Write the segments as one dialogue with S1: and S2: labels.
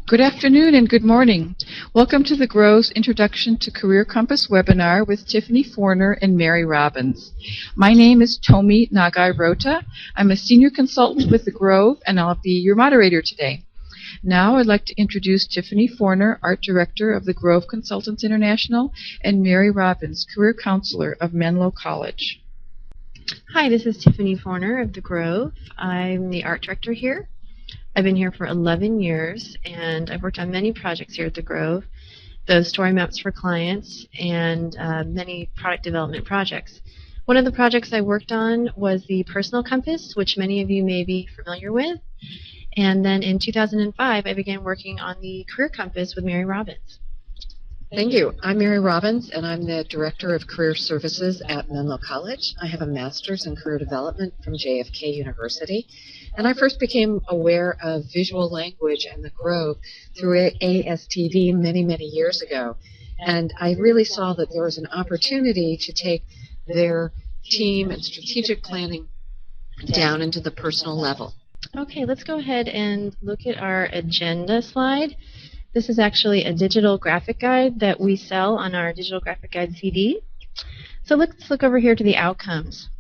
S1: Good afternoon and good morning. Welcome to the Grove's Introduction to Career Compass webinar with Tiffany Forner and Mary Robbins. My name is Tomi Nagai Rota. I'm a senior consultant with the Grove, and I'll be your moderator today. Now I'd like to introduce Tiffany Forner, Art Director of the Grove Consultants International, and Mary Robbins, Career Counselor of Menlo College.
S2: Hi, this is Tiffany Forner of the Grove. I'm the Art Director here. I've been here for 11 years, and I've worked on many projects here at the Grove, those story maps for clients, and many product development projects. One of the projects I worked on was the Personal Compass, which many of you may be familiar with. And then in 2005, I began working on the Career Compass with Mary Robbins.
S3: Thank you. I'm Mary Robbins, and I'm the Director of Career Services at Menlo College. I have a Master's in Career Development from JFK University, and I first became aware of visual language and the Grove through ASTV many, many years ago. And I really saw that there was an opportunity to take their team and strategic planning down into the personal level.
S2: Okay, let's go ahead and look at our agenda slide. This is actually a digital graphic guide that we sell on our digital graphic guide CD. So let's look over here to the outcomes.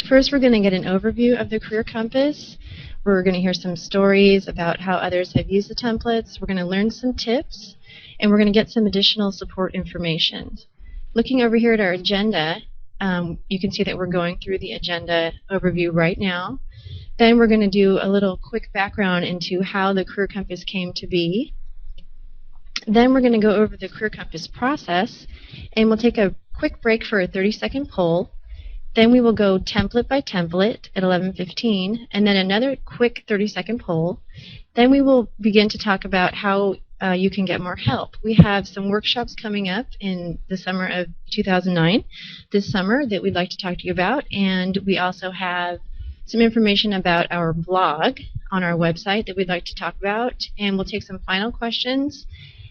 S2: First, we're going to get an overview of the Career Compass. We're going to hear some stories about how others have used the templates. We're going to learn some tips, and we're going to get some additional support information. Looking over here at our agenda, you can see that we're going through the agenda overview right now. Then we're going to do a little quick background into how the Career Compass came to be. Then we're going to go over the Career Compass process, and we'll take a quick break for a 30-second poll. Then we will go template by template at 11:15, and then another quick 30-second poll. Then we will begin to talk about how you can get more help. We have some workshops coming up in the summer of 2009, this summer, that we'd like to talk to you about, and we also have some information about our blog on our website that we'd like to talk about, and we'll take some final questions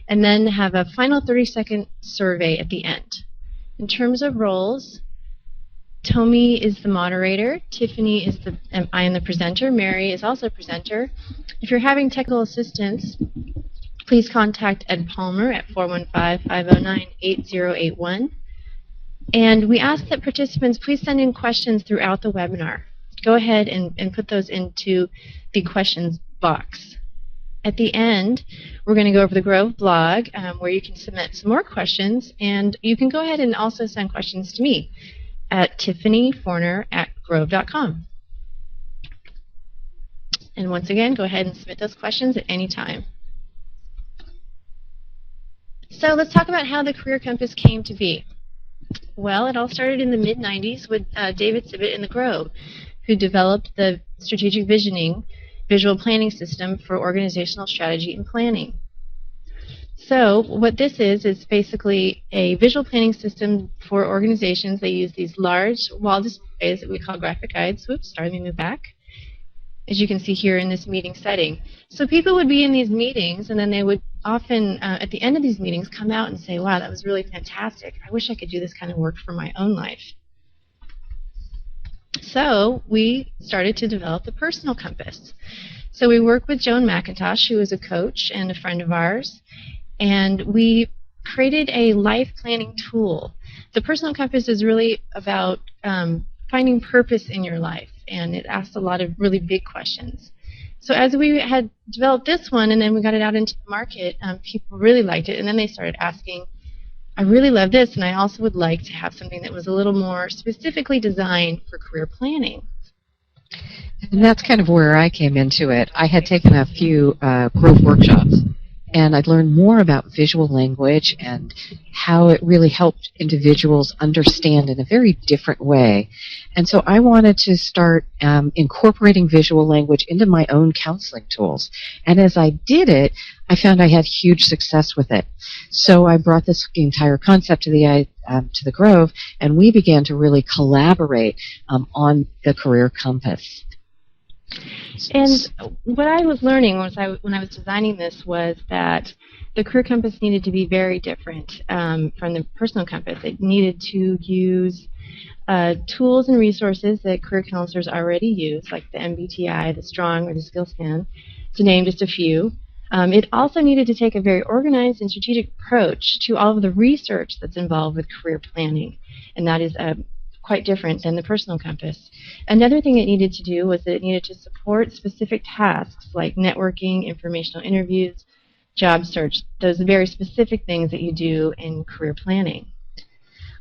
S2: and then have a final 30-second survey at the end. In terms of roles, Tomi is the moderator, Tiffany is I am the presenter, Mary is also a presenter. If you're having technical assistance, please contact Ed Palmer at 415-509-8081. And we ask that participants please send in questions throughout the webinar. Go ahead and put those into the questions box. At the end, we're going to go over the Grove blog where you can submit some more questions, and you can go ahead and also send questions to me at tiffanyforner@grove.com. And once again, go ahead and submit those questions at any time. So let's talk about how the Career Compass came to be. Well, it all started in the mid-90s with David Sibbitt in the Grove, who developed the strategic visioning visual planning system for organizational strategy and planning. So what this is basically a visual planning system for organizations. They use these large wall displays that we call graphic guides. Whoops, sorry, let me move back. As you can see here in this meeting setting. So people would be in these meetings, and then they would often, at the end of these meetings, come out and say, wow, that was really fantastic. I wish I could do this kind of work for my own life. So we started to develop the Personal Compass. So we worked with Joan McIntosh, who is a coach and a friend of ours, and we created a life planning tool. The Personal Compass is really about finding purpose in your life, and it asks a lot of really big questions. So as we had developed this one, and then we got it out into the market, people really liked it, and then they started asking, I really love this, and I also would like to have something that was a little more specifically designed for career planning.
S3: And that's kind of where I came into it. I had taken a few Grove workshops, and I'd learned more about visual language and how it really helped individuals understand in a very different way. And so I wanted to start incorporating visual language into my own counseling tools. And as I did it, I found I had huge success with it. So I brought this entire concept to the Grove, and we began to really collaborate on the Career Compass.
S2: And what I was learning when I was designing this was that the Career Compass needed to be very different from the Personal Compass. It needed to use tools and resources that career counselors already use, like the MBTI, the Strong, or the SkillScan, to name just a few. It also needed to take a very organized and strategic approach to all of the research that's involved with career planning, and that is quite different than the personal compass. Another thing it needed to do was that it needed to support specific tasks like networking, informational interviews, job search, those very specific things that you do in career planning.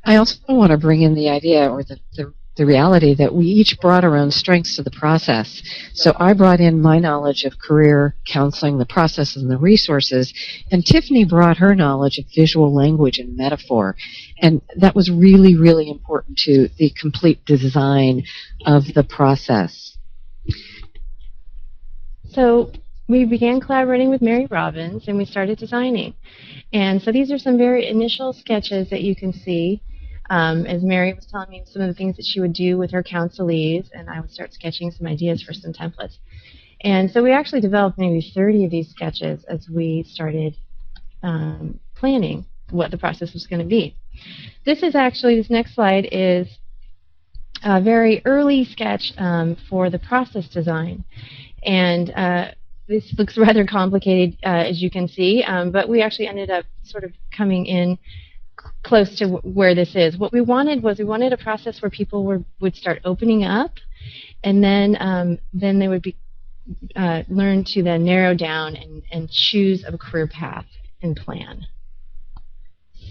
S3: I also want to bring in the idea or the reality that we each brought our own strengths to the process. So I brought in my knowledge of career counseling, the processes and the resources, and Tiffany brought her knowledge of visual language and metaphor. And that was really, really important to the complete design of the process.
S2: So we began collaborating with Mary Robbins, and we started designing. And so these are some very initial sketches that you can see. As Mary was telling me some of the things that she would do with her counselees, and I would start sketching some ideas for some templates. And so we actually developed maybe 30 of these sketches as we started planning what the process was going to be. This next slide is a very early sketch for the process design. And this looks rather complicated, as you can see, but we actually ended up sort of coming in close to where this is. What we wanted was a process where people would start opening up, and then they would be learn to then narrow down and choose a career path and plan.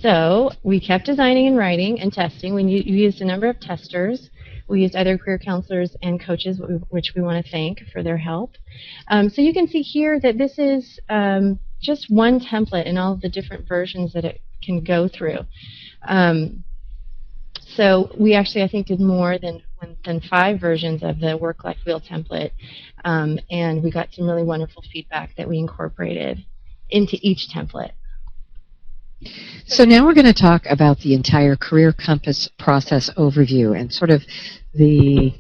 S2: So we kept designing and writing and testing. We used a number of testers. We used other career counselors and coaches, which we want to thank for their help. So you can see here that this is just one template in all of the different versions that it can go through. So we actually, I think, did more than 5 versions of the WORKLIFE wheel template, and we got some really wonderful feedback that we incorporated into each template.
S3: So now we're going to talk about the entire Career Compass process overview and sort of the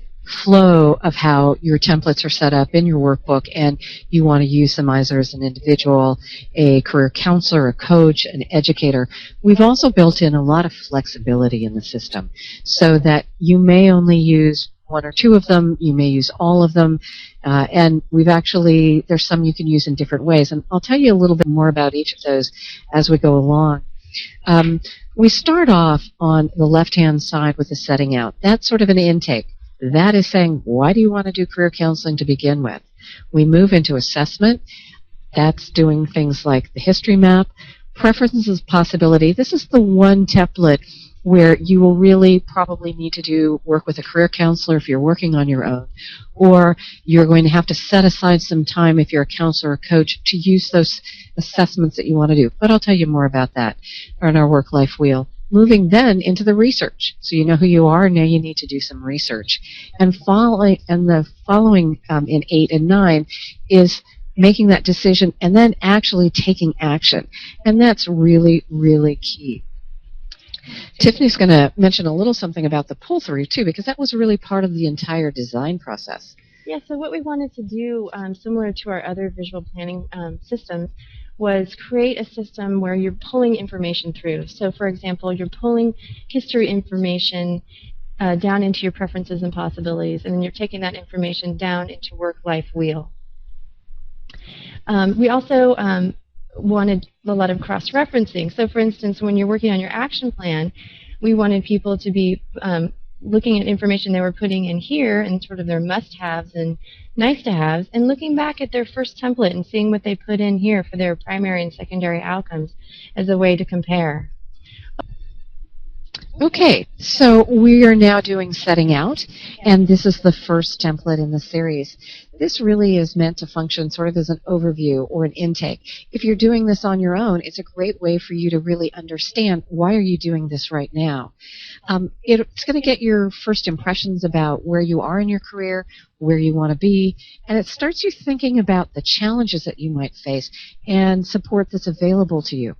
S3: flow of how your templates are set up in your workbook, and you want to use them either as an individual, a career counselor, a coach, an educator. We've also built in a lot of flexibility in the system so that you may only use 1 or 2 of them, you may use all of them, and there's some you can use in different ways, and I'll tell you a little bit more about each of those as we go along. We start off on the left-hand side with the setting out. That's sort of an intake. That is saying, why do you want to do career counseling to begin with? We move into assessment. That's doing things like the history map, preferences possibility. This is the one template where you will really probably need to do work with a career counselor if you're working on your own, or you're going to have to set aside some time if you're a counselor or coach to use those assessments that you want to do. But I'll tell you more about that on our WORKLIFE wheel. Moving then into the research. So you know who you are, now you need to do some research. And the following in 8 and 9 is making that decision and then actually taking action. And that's really, really key. Tiffany's going to mention a little something about the pull-through, too, because that was really part of the entire design process.
S2: Yeah, so what we wanted to do, similar to our other visual planning systems, was create a system where you're pulling information through. So, for example, you're pulling history information down into your preferences and possibilities, and then you're taking that information down into WORKLIFE wheel. We also wanted a lot of cross-referencing. So, for instance, when you're working on your action plan, we wanted people to be looking at information they were putting in here and sort of their must-haves and nice-to-haves, and looking back at their first template and seeing what they put in here for their primary and secondary outcomes as a way to compare.
S3: Okay, so we are now doing setting out, and this is the first template in the series. This really is meant to function sort of as an overview or an intake. If you're doing this on your own, it's a great way for you to really understand why are you doing this right now. It's going to get your first impressions about where you are in your career, where you want to be, and it starts you thinking about the challenges that you might face and support that's available to you.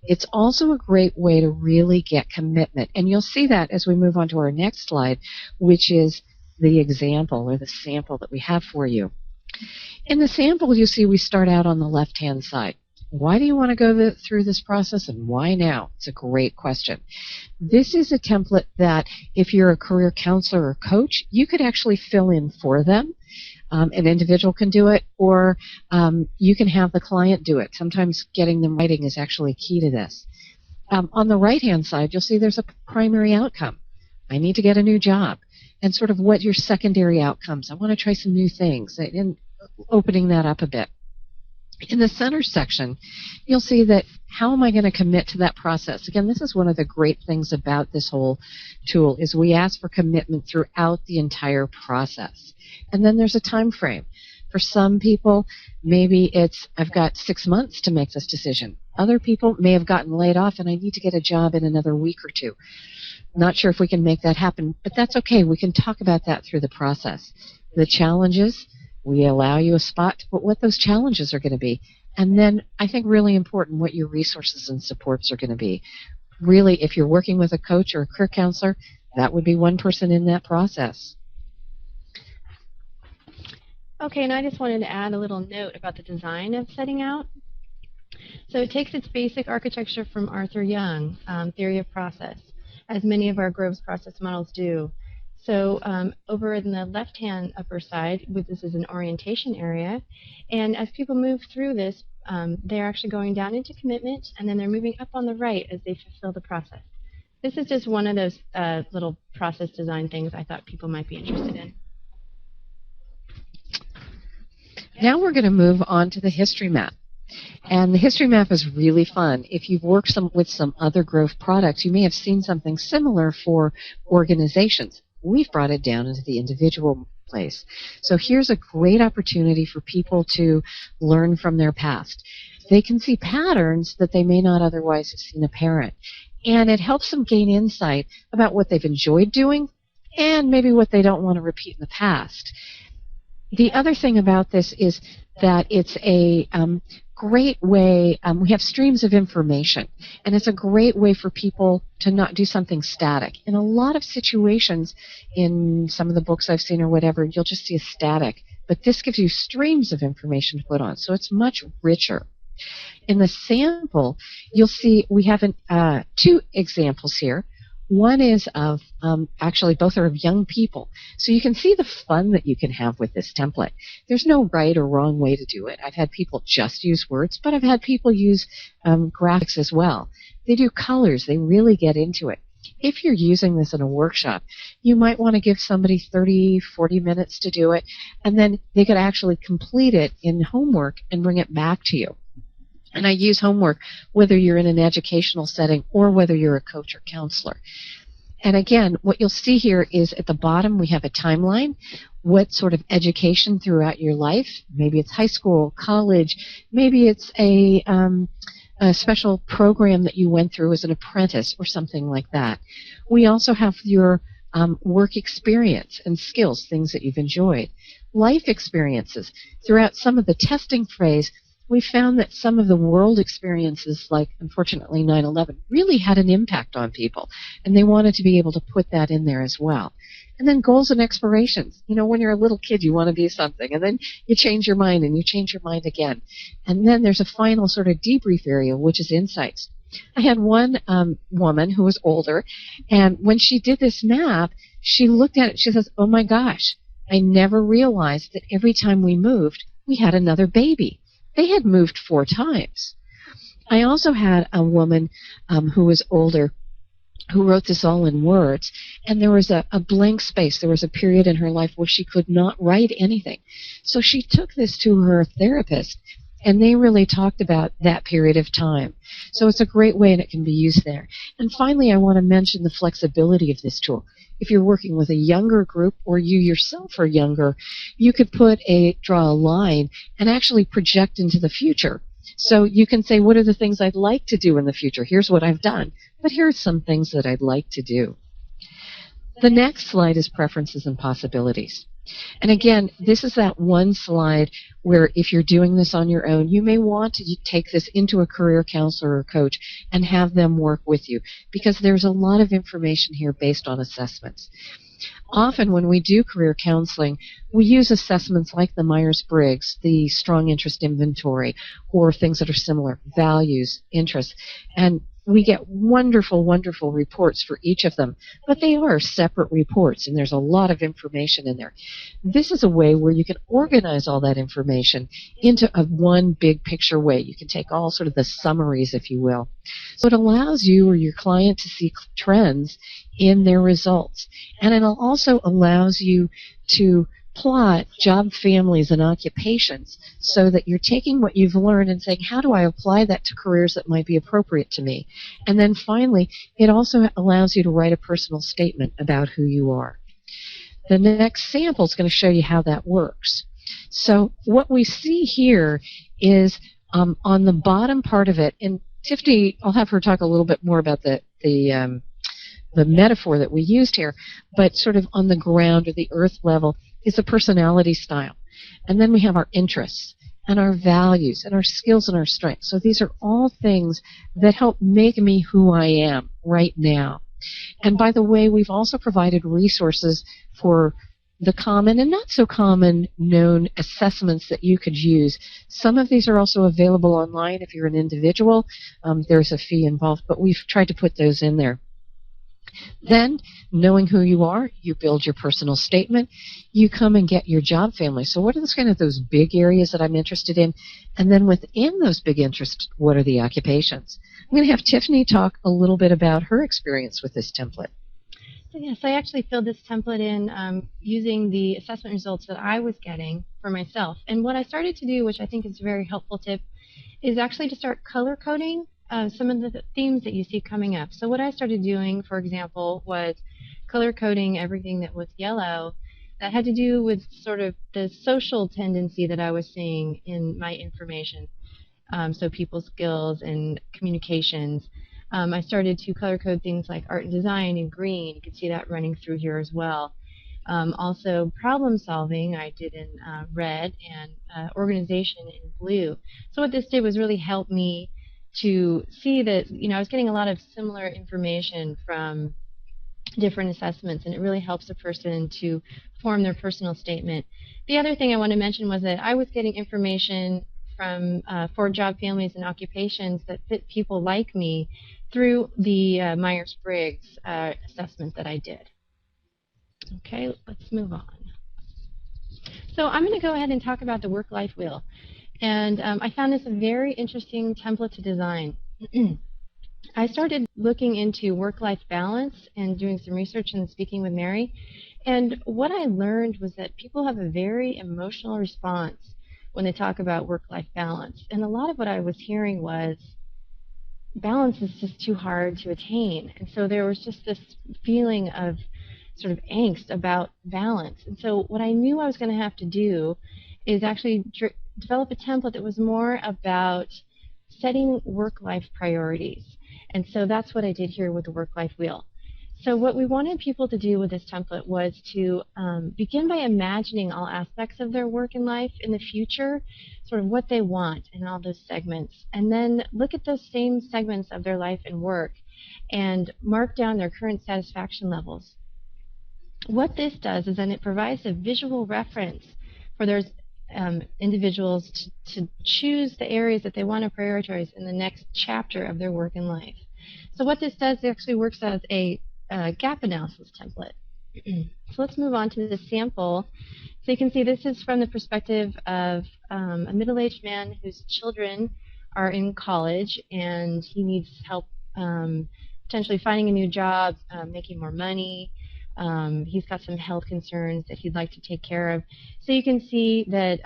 S3: It's also a great way to really get commitment, and you'll see that as we move on to our next slide, which is the example or the sample that we have for you. In the sample, you see we start out on the left-hand side. Why do you want to go through this process, and why now? It's a great question. This is a template that if you're a career counselor or coach, you could actually fill in for them. An individual can do it, or you can have the client do it. Sometimes getting them writing is actually key to this. On the right-hand side, you'll see there's a primary outcome. I need to get a new job. And sort of what your secondary outcomes. I want to try some new things, and opening that up a bit. In the center section, you'll see that how am I going to commit to that process? Again, this is one of the great things about this whole tool is we ask for commitment throughout the entire process. And then there's a time frame. For some people, maybe it's I've got 6 months to make this decision. Other people may have gotten laid off and I need to get a job in another week or two. Not sure if we can make that happen, but that's okay. We can talk about that through the process. The challenges, we allow you a spot to put what those challenges are going to be. And then I think really important what your resources and supports are going to be. Really, if you're working with a coach or a career counselor, that would be one person in that process.
S2: Okay, and I just wanted to add a little note about the design of setting out. So it takes its basic architecture from Arthur Young, Theory of Process, as many of our Groves process models do. So over in the left-hand upper side, this is an orientation area, and as people move through this, they're actually going down into commitment, and then they're moving up on the right as they fulfill the process. This is just one of those little process design things I thought people might be interested in.
S3: Now we're going to move on to the history map. And the history map is really fun. If you've worked with some other Grove products, you may have seen something similar for organizations. We've brought it down into the individual place. So here's a great opportunity for people to learn from their past. They can see patterns that they may not otherwise have seen apparent. And it helps them gain insight about what they've enjoyed doing and maybe what they don't want to repeat in the past. The other thing about this is that it's a great way, we have streams of information, and it's a great way for people to not do something static. In a lot of situations, in some of the books I've seen or whatever, you'll just see a static, but this gives you streams of information to put on, so it's much richer. In the sample, you'll see we have two examples here. One is of, actually both are of young people. So you can see the fun that you can have with this template. There's no right or wrong way to do it. I've had people just use words, but I've had people use graphics as well. They do colors. They really get into it. If you're using this in a workshop, you might want to give somebody 30, 40 minutes to do it, and then they could actually complete it in homework and bring it back to you. And I use homework whether you're in an educational setting or whether you're a coach or counselor. And again, what you'll see here is at the bottom we have a timeline, what sort of education throughout your life. Maybe it's high school, college, maybe it's a special program that you went through as an apprentice or something like that. We also have your work experience and skills, things that you've enjoyed. Life experiences. Throughout some of the testing phase, we found that some of the world experiences, like, unfortunately, 9/11, really had an impact on people, and they wanted to be able to put that in there as well. And then goals and aspirations. You know, when you're a little kid, you want to be something, and then you change your mind, and you change your mind again. And then there's a final sort of debrief area, which is insights. I had one woman who was older, and when she did this map, she looked at it, she says, oh my gosh, I never realized that every time we moved, we had another baby. They had moved 4 times. I also had a woman who was older who wrote this all in words, and there was a blank space. There was a period in her life where she could not write anything. So she took this to her therapist, and they really talked about that period of time. So it's a great way, and it can be used there. And finally, I want to mention the flexibility of this tool. If you're working with a younger group or you yourself are younger, you could draw a line and actually project into the future. So you can say, what are the things I'd like to do in the future? Here's what I've done, but here are some things that I'd like to do. The next slide is preferences and possibilities. And again, this is that one slide where if you're doing this on your own, you may want to take this into a career counselor or coach and have them work with you, because there's a lot of information here based on assessments. Often when we do career counseling, we use assessments like the Myers-Briggs, the Strong Interest Inventory, or things that are similar, values, interests. And we get wonderful, wonderful reports for each of them, but they are separate reports, and there's a lot of information in there. This is a way where you can organize all that information into a one big picture way. You can take all sort of the summaries, if you will. So it allows you or your client to see trends in their results. And it also allows you to plot job families and occupations so that you're taking what you've learned and saying, how do I apply that to careers that might be appropriate to me? And then finally, it also allows you to write a personal statement about who you are. The next sample is going to show you how that works. So what we see here is on the bottom part of it, and Tiffany, I'll have her talk a little bit more about the metaphor that we used here, but sort of on the ground or the earth level is the personality style. And then we have our interests and our values and our skills and our strengths. So these are all things that help make me who I am right now. And by the way, we've also provided resources for the common and not so common known assessments that you could use. Some of these are also available online if you're an individual. There's a fee involved, but we've tried to put those in there. Then, knowing who you are, you build your personal statement. You come and get your job family. So what are those big areas that I'm interested in? And then within those big interests, what are the occupations? I'm going to have Tiffany talk a little bit about her experience with this template.
S2: So yes, I actually filled this template in using the assessment results that I was getting for myself. And what I started to do, which I think is a very helpful tip, is actually to start color coding some of the themes that you see coming up. So what I started doing, for example, was color coding everything that was yellow that had to do with sort of the social tendency that I was seeing in my information. So people's skills and communications. I started to color code things like art and design in green. You can see that running through here as well. Also problem solving I did in red, and organization in blue. So what this did was really help me to see that, I was getting a lot of similar information from different assessments, and it really helps a person to form their personal statement. The other thing I want to mention was that I was getting information from for job families and occupations that fit people like me through the Myers-Briggs assessment that I did. Okay, let's move on. So I'm going to go ahead and talk about the work-life wheel. And I found this a very interesting template to design. I started looking into work-life balance and doing some research and speaking with Mary. And what I learned was that people have a very emotional response when they talk about work-life balance. And a lot of what I was hearing was balance is just too hard to attain. And so there was just this feeling of sort of angst about balance. And so what I knew I was going to have to do is actually develop a template that was more about setting work-life priorities. And so that's what I did here with the work-life wheel. So what we wanted people to do with this template was to begin by imagining all aspects of their work and life in the future, sort of what they want in all those segments, and then look at those same segments of their life and work and mark down their current satisfaction levels. What this does is then it provides a visual reference for those individuals to choose the areas that they want to prioritize in the next chapter of their work and life. So what this does, it actually works as a gap analysis template. So let's move on to the sample. So you can see this is from the perspective of a middle-aged man whose children are in college, and he needs help potentially finding a new job, making more money. He's got some health concerns that he'd like to take care of. So you can see that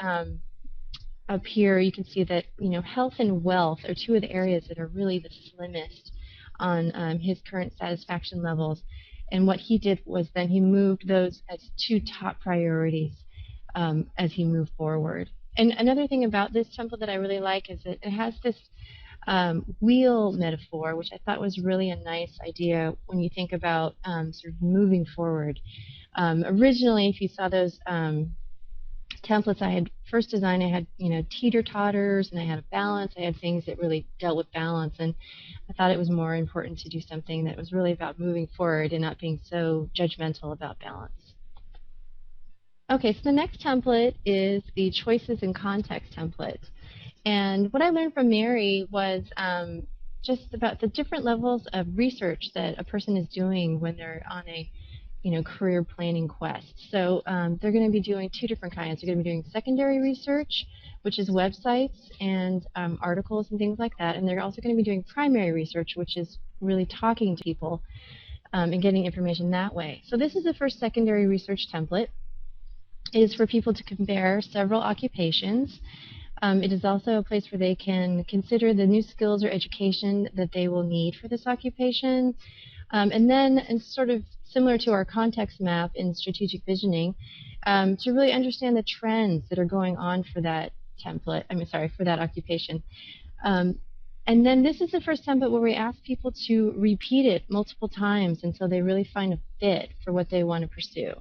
S2: up here, you can see that health and wealth are two of the areas that are really the slimmest on his current satisfaction levels. And what he did was then he moved those as two top priorities as he moved forward. And another thing about this template that I really like is that it has this wheel metaphor, which I thought was really a nice idea when you think about sort of moving forward. Originally, if you saw those templates I had first designed, I had teeter-totters, and I had a balance. I had things that really dealt with balance, and I thought it was more important to do something that was really about moving forward and not being so judgmental about balance. Okay, so the next template is the choices and context template. And what I learned from Mary was just about the different levels of research that a person is doing when they're on a career planning quest. So they're going to be doing two different kinds. They're going to be doing secondary research, which is websites and articles and things like that. And they're also going to be doing primary research, which is really talking to people and getting information that way. So this is the first secondary research template. It is for people to compare several occupations. It is also a place where they can consider the new skills or education that they will need for this occupation. And then, and sort of similar to our context map in strategic visioning, to really understand the trends that are going on for that for that occupation. And then this is the first template where we ask people to repeat it multiple times until they really find a fit for what they want to pursue.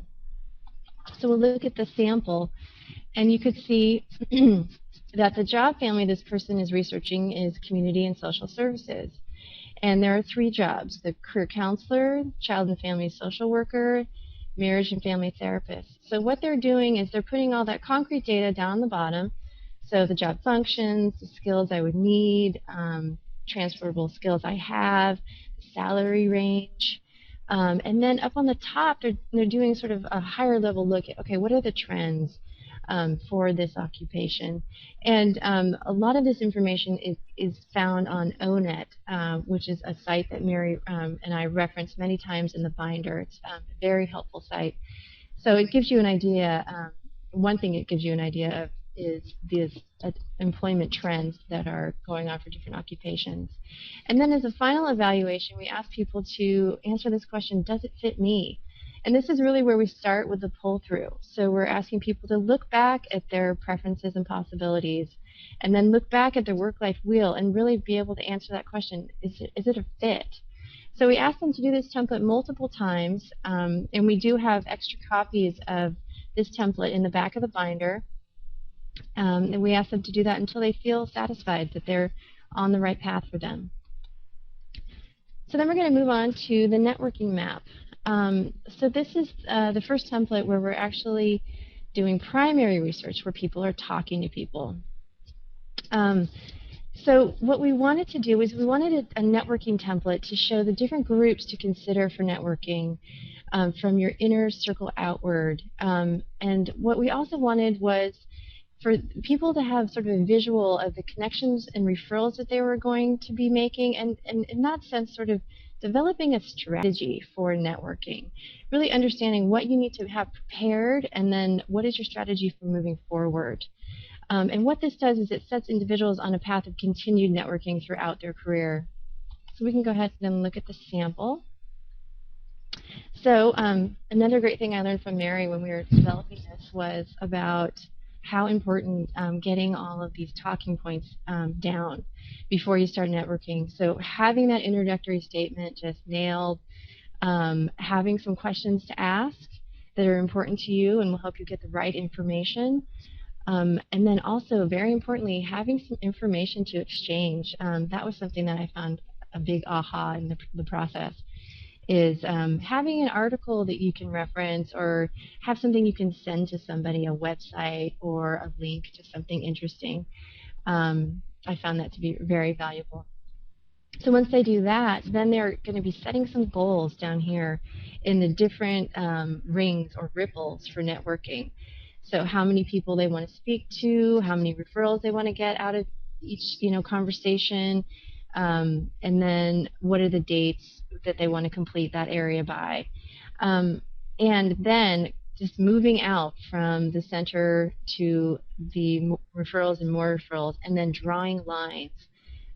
S2: So we'll look at the sample, and you could see that the job family this person is researching is community and social services. And there are 3 jobs: the career counselor, child and family social worker, marriage and family therapist. So what they're doing is they're putting all that concrete data down on the bottom. So the job functions, the skills I would need, transferable skills I have, the salary range. And then up on the top, they're doing sort of a higher level look at, okay, what are the trends for this occupation? And a lot of this information is found on ONET, which is a site that Mary and I reference many times in the binder. It's a very helpful site. So it gives you an idea. One thing it gives you an idea of is these employment trends that are going on for different occupations. And then as a final evaluation, we ask people to answer this question: does it fit me? And this is really where we start with the pull-through. So we're asking people to look back at their preferences and possibilities, and then look back at their work-life wheel and really be able to answer that question: is it a fit? So we ask them to do this template multiple times, and we do have extra copies of this template in the back of the binder. And we ask them to do that until they feel satisfied that they're on the right path for them. So then we're going to move on to the networking map. So this is the first template where we're actually doing primary research, where people are talking to people. So what we wanted to do is we wanted a networking template to show the different groups to consider for networking from your inner circle outward. And what we also wanted was for people to have sort of a visual of the connections and referrals that they were going to be making, and in that sense sort of developing a strategy for networking, really understanding what you need to have prepared, and then what is your strategy for moving forward. And what this does is it sets individuals on a path of continued networking throughout their career. So we can go ahead and look at the sample. So another great thing I learned from Mary when we were developing this was about how important getting all of these talking points down before you start networking. So having that introductory statement just nailed, having some questions to ask that are important to you and will help you get the right information, and then also, very importantly, having some information to exchange. That was something that I found a big aha in the process, is having an article that you can reference, or have something you can send to somebody, a website or a link to something interesting. I found that to be very valuable. So once they do that, then they're going to be setting some goals down here in the different rings or ripples for networking. So how many people they want to speak to, how many referrals they want to get out of each conversation, and then what are the dates that they want to complete that area by. And then just moving out from the center to the referrals and more referrals, and then drawing lines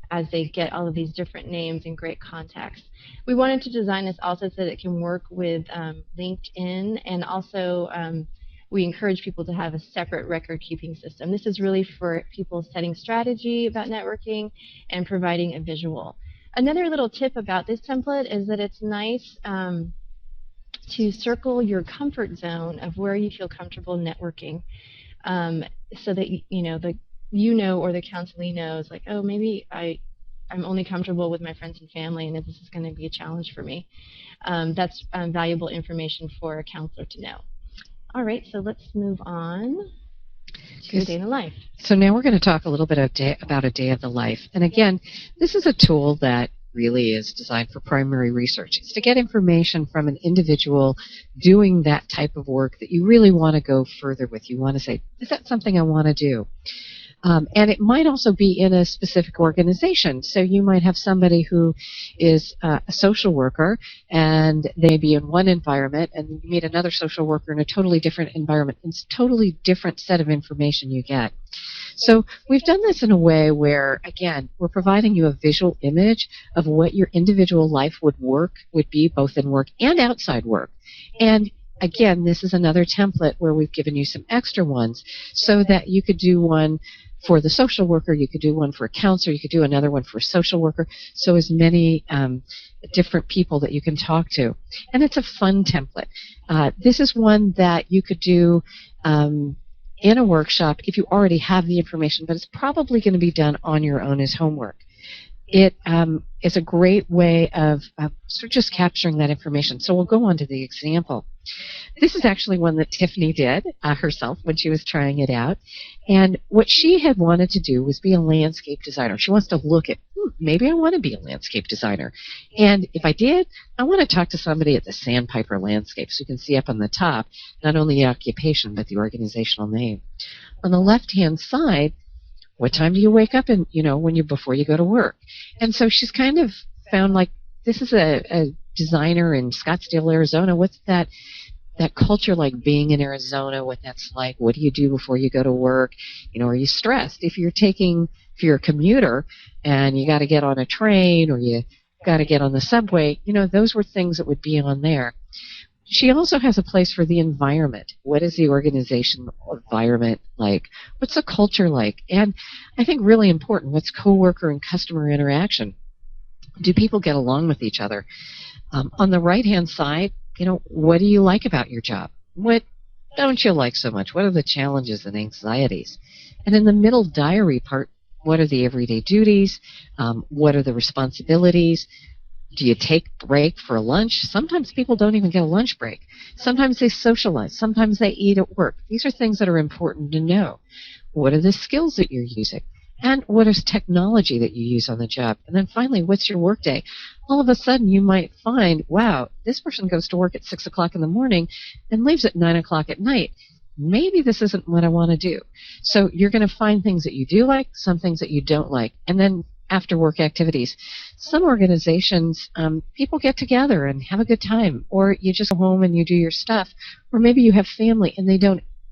S2: as they get all of these different names and great context. We wanted to design this also so that it can work with LinkedIn, and also we encourage people to have a separate record-keeping system. This is really for people setting strategy about networking and providing a visual. Another little tip about this template is that it's nice to circle your comfort zone of where you feel comfortable networking, so that or the counselee knows, like, oh, maybe I'm only comfortable with my friends and family, and this is going to be a challenge for me. That's valuable information for a counselor to know. All right, so let's move on. to a day in the life.
S3: So now we're going to talk a little bit about a day of the life. And again, this is a tool that really is designed for primary research. It's to get information from an individual doing that type of work that you really want to go further with. You want to say, is that something I want to do? And it might also be in a specific organization. So you might have somebody who is a social worker, and they be in one environment, and you meet another social worker in a totally different environment. It's a totally different set of information you get. So we've done this in a way where, again, we're providing you a visual image of what your individual life would be both in work and outside work. And again, this is another template where we've given you some extra ones so that you could do one for the social worker, you could do one for a counselor, you could do another one for a social worker, so as many different people that you can talk to. And it's a fun template. This is one that you could do in a workshop if you already have the information, but it's probably going to be done on your own as homework. It is a great way of sort of just capturing that information. So we'll go on to the example. This is actually one that Tiffany did herself when she was trying it out. And what she had wanted to do was be a landscape designer. She wants to look at, maybe I want to be a landscape designer. And if I did, I want to talk to somebody at the Sandpiper Landscape. So you can see up on the top, not only the occupation, but the organizational name. On the left-hand side, what time do you wake up and, before you go to work? And so she's kind of found like, this is a designer in Scottsdale, Arizona. What's that culture like being in Arizona, what that's like? What do you do before you go to work? Are you stressed? If you're a commuter and you got to get on a train or you got to get on the subway, those were things that would be on there. She also has a place for the environment. What is the organization environment like? What's the culture like? And I think really important, what's coworker and customer interaction? Do people get along with each other? On the right-hand side, what do you like about your job? What don't you like so much? What are the challenges and anxieties? And in the middle diary part, what are the everyday duties? What are the responsibilities? Do you take a break for a lunch? Sometimes people don't even get a lunch break. Sometimes they socialize. Sometimes they eat at work. These are things that are important to know. What are the skills that you're using? And what is technology that you use on the job? And then finally, what's your work day? All of a sudden, you might find, wow, this person goes to work at 6 o'clock in the morning and leaves at 9 o'clock at night. Maybe this isn't what I want to do. So you're going to find things that you do like, some things that you don't like. And then after work activities. Some organizations, people get together and have a good time, or you just go home and you do your stuff, or maybe you have family and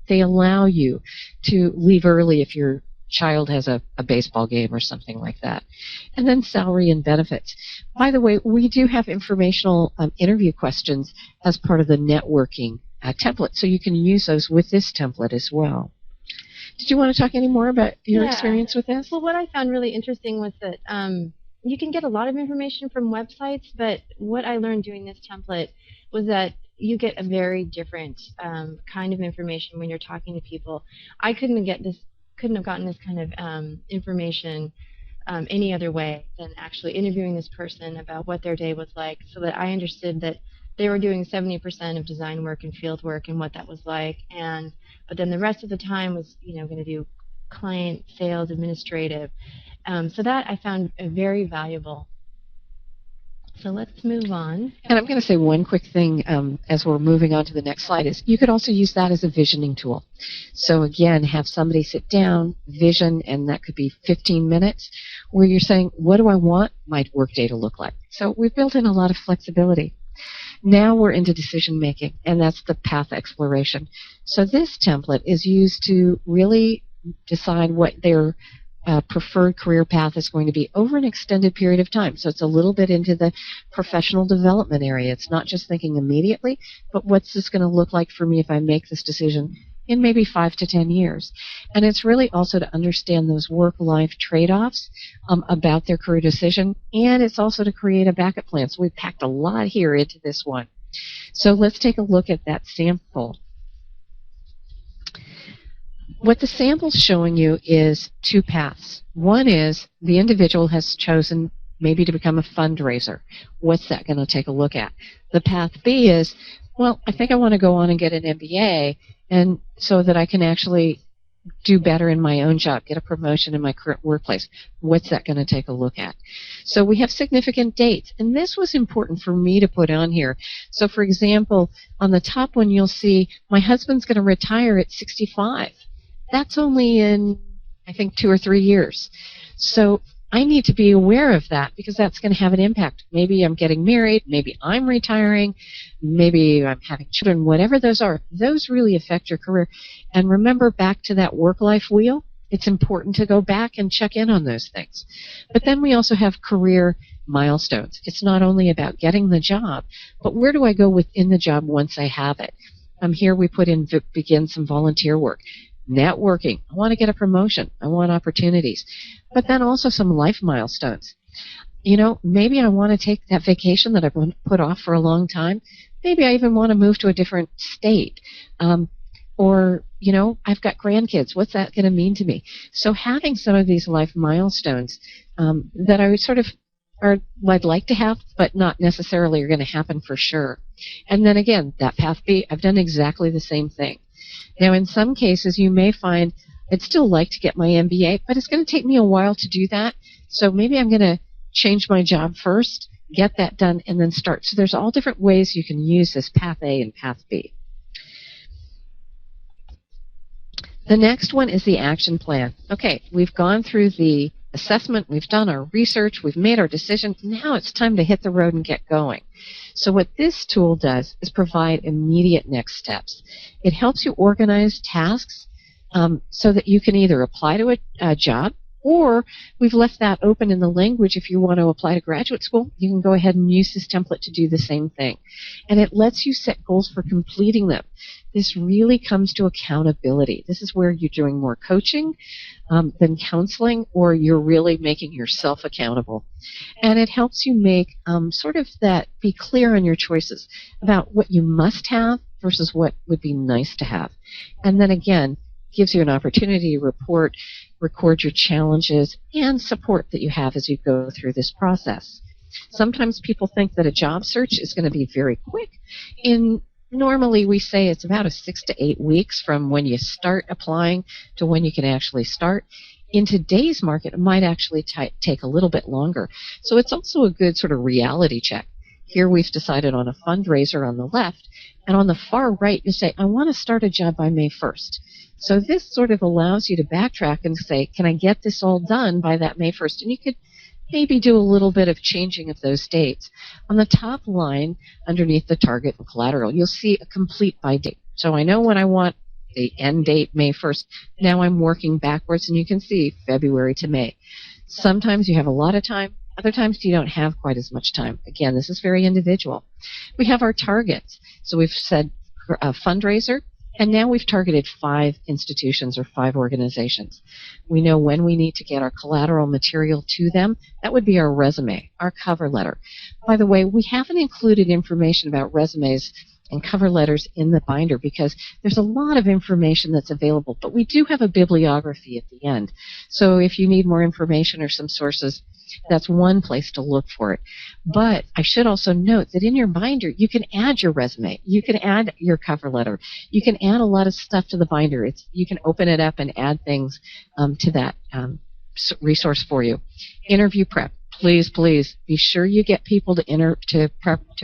S3: they allow you to leave early if your child has a baseball game or something like that. And then salary and benefits. By the way, we do have informational interview questions as part of the networking template, so you can use those with this template as well. Did you want to talk any more about your experience with this?
S2: Well, what I found really interesting was that you can get a lot of information from websites, but what I learned doing this template was that you get a very different kind of information when you're talking to people. I couldn't have gotten this kind of information any other way than actually interviewing this person about what their day was like, so that I understood that they were doing 70% of design work and field work and what that was like, but then the rest of the time was going to do client sales, administrative. So that I found very valuable. So let's move on.
S3: And I'm going to say one quick thing as we're moving on to the next slide is you could also use that as a visioning tool. So again, have somebody sit down, vision, and that could be 15 minutes, where you're saying, what do I want my workday to look like? So we've built in a lot of flexibility. Now we're into decision making, and that's the path exploration. So this template is used to really decide what their preferred career path is going to be over an extended period of time. So it's a little bit into the professional development area. It's not just thinking immediately, but what's this going to look like for me if I make this decision in maybe 5 to 10 years. And it's really also to understand those work-life trade-offs about their career decision, and it's also to create a backup plan. So we've packed a lot here into this one. So let's take a look at that sample. What the sample's showing you is two paths. One is the individual has chosen maybe to become a fundraiser. What's that going to take a look at? The path B is, well, I think I want to go on and get an MBA, and so that I can actually do better in my own job, get a promotion in my current workplace? What's that going to take a look at? So we have significant dates, and this was important for me to put on here. So for example, on the top one you'll see my husband's going to retire at 65. That's only in, I think, 2 or 3 years. So I need to be aware of that because that's going to have an impact. Maybe I'm getting married, maybe I'm retiring, maybe I'm having children, whatever those are, those really affect your career. And remember, back to that work-life wheel, it's important to go back and check in on those things. But then we also have career milestones. It's not only about getting the job, but where do I go within the job once I have it? Here we put in begin some volunteer work. Networking. I want to get a promotion. I want opportunities. But then also some life milestones. You know, maybe I want to take that vacation that I've put off for a long time. Maybe I even want to move to a different state. Or, you know, I've got grandkids. What's that going to mean to me? So having some of these life milestones that I would sort of I'd like to have, but not necessarily are going to happen for sure. And then again, that path B, I've done exactly the same thing. Now, in some cases, you may find I'd still like to get my MBA, but it's going to take me a while to do that. So maybe I'm going to change my job first, get that done, and then start. So there's all different ways you can use this path A and path B. The next one is the action plan. Okay, we've gone through the assessment, we've done our research, we've made our decision. Now it's time to hit the road and get going. So what this tool does is provide immediate next steps. It helps you organize tasks so that you can either apply to a job, or we've left that open in the language. If you want to apply to graduate school, you can go ahead and use this template to do the same thing. And it lets you set goals for completing them. This really comes to accountability. This is where you're doing more coaching than counseling, or you're really making yourself accountable. And it helps you make sort of that, be clear on your choices about what you must have versus what would be nice to have. And then again, gives you an opportunity to record your challenges and support that you have as you go through this process. Sometimes people think that a job search is going to be very quick. Normally we say it's about 6 to 8 weeks from when you start applying to when you can actually start. In today's market, it might actually take a little bit longer. So it's also a good sort of reality check. Here we've decided on a fundraiser on the left, and on the far right you say, I want to start a job by May 1st. So this sort of allows you to backtrack and say, can I get this all done by that May 1st? And you could maybe do a little bit of changing of those dates. On the top line, underneath the target and collateral, you'll see a complete by date. So I know when I want the end date, May 1st. Now I'm working backwards, and you can see February to May. Sometimes you have a lot of time. Other times you don't have quite as much time. Again, this is very individual. We have our targets. So we've said a fundraiser, and now we've targeted 5 institutions or 5 organizations. We know when we need to get our collateral material to them. That would be our resume, our cover letter. By the way, we haven't included information about resumes and cover letters in the binder because there's a lot of information that's available, but we do have a bibliography at the end. So if you need more information or some sources, that's one place to look for it. But I should also note that in your binder, you can add your resume. You can add your cover letter. You can add a lot of stuff to the binder. You can open it up and add things to that resource for you. Interview prep. Please, please be sure you get people to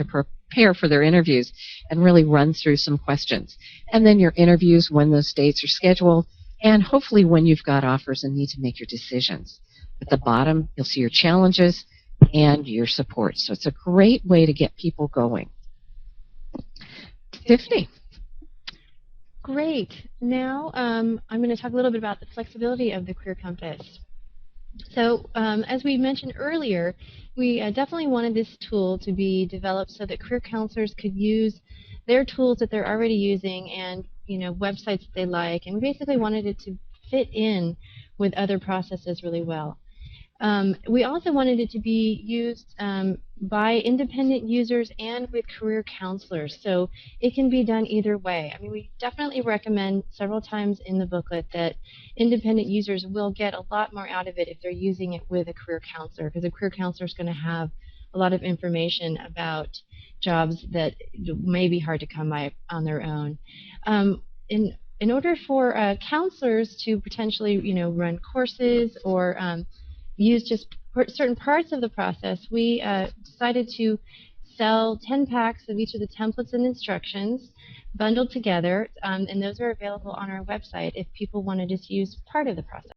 S3: prepare for their interviews and really run through some questions. And then your interviews, when those dates are scheduled, and hopefully when you've got offers and need to make your decisions. At the bottom, you'll see your challenges and your support. So it's a great way to get people going. Tiffany.
S2: Great. Now I'm going to talk a little bit about the flexibility of the Career Compass. So as we mentioned earlier, we definitely wanted this tool to be developed so that career counselors could use their tools that they're already using and websites that they like, and we basically wanted it to fit in with other processes really well. We also wanted it to be used by independent users and with career counselors, so it can be done either way. I mean, we definitely recommend several times in the booklet that independent users will get a lot more out of it if they're using it with a career counselor, because a career counselor is going to have a lot of information about jobs that may be hard to come by on their own. And in order for counselors to potentially, run courses or use just certain parts of the process, we decided to sell 10 packs of each of the templates and instructions bundled together, and those are available on our website if people want to just use part of the process.